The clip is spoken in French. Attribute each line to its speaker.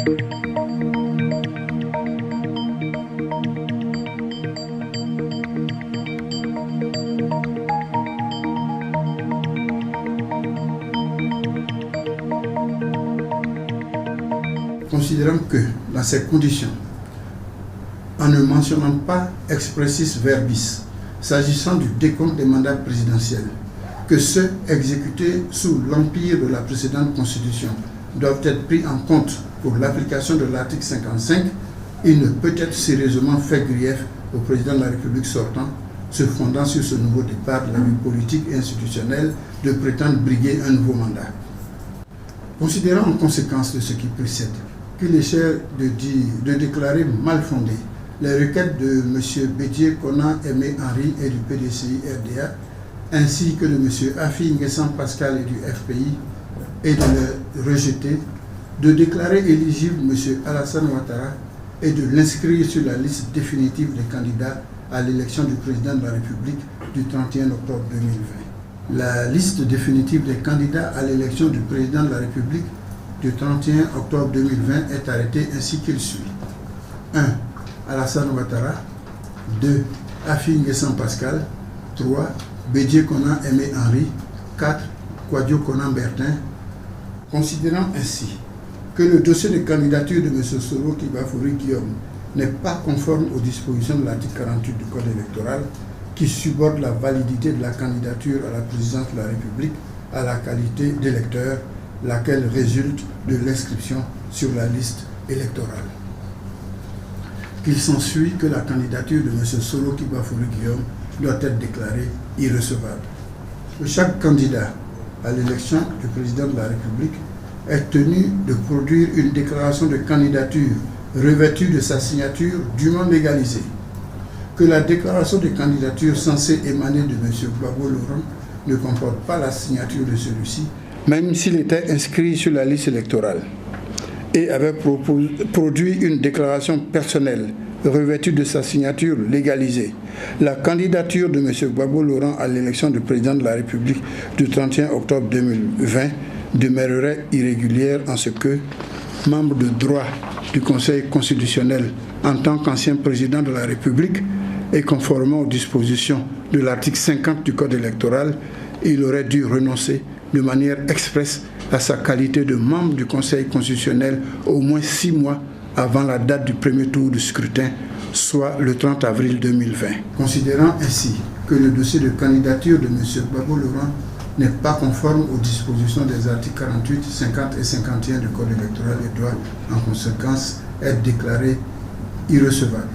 Speaker 1: Considérant que, dans ces conditions, en ne mentionnant pas expressis verbis, s'agissant du décompte des mandats présidentiels, que ceux exécutés sous l'empire de la précédente Constitution doivent être pris en compte pour l'application de l'article 55, il ne peut être sérieusement fait grief au président de la République sortant, se fondant sur ce nouveau départ de la vie politique et institutionnelle, de prétendre briguer un nouveau mandat. Considérant en conséquence de ce qui précède qu'il est cher de déclarer mal fondées les requêtes de M. Bédier Konan Aimé Henry et du PDCI RDA, ainsi que de M. Afi Nguessan Pascal et du FPI, et de les rejeter, de déclarer éligible M. Alassane Ouattara et de l'inscrire sur la liste définitive des candidats à l'élection du président de la République du 31 octobre 2020. La liste définitive des candidats à l'élection du président de la République du 31 octobre 2020 est arrêtée ainsi qu'il suit. 1. Alassane Ouattara. 2. Afi Nguessan Pascal. 3. Bédier Konan Aimé Henry. 4. Kouadio Konan Bertin. Considérant ainsi que le dossier de candidature de M. Solo Kibafouri Guillaume n'est pas conforme aux dispositions de l'article 48 du Code électoral qui subordne la validité de la candidature à la présidence de la République à la qualité d'électeur, laquelle résulte de l'inscription sur la liste électorale. Qu'il s'ensuit que la candidature de M. Solo Kibafouri Guillaume doit être déclarée irrecevable. Chaque candidat à l'élection du président de la République est tenu de produire une déclaration de candidature revêtue de sa signature dûment légalisée. Que la déclaration de candidature censée émaner de M. Gbagbo Laurent ne comporte pas la signature de celui-ci, même s'il était inscrit sur la liste électorale et avait produit une déclaration personnelle revêtue de sa signature légalisée. La candidature de M. Gbagbo Laurent à l'élection du président de la République du 31 octobre 2020 demeurerait irrégulière en ce que, membre de droit du Conseil constitutionnel en tant qu'ancien président de la République et conformément aux dispositions de l'article 50 du Code électoral, il aurait dû renoncer de manière expresse à sa qualité de membre du Conseil constitutionnel au moins 6 mois avant la date du premier tour du scrutin, soit le 30 avril 2020. Considérant ainsi que le dossier de candidature de M. Gbagbo Laurent n'est pas conforme aux dispositions des articles 48, 50 et 51 du Code électoral et doit en conséquence être déclaré irrecevable.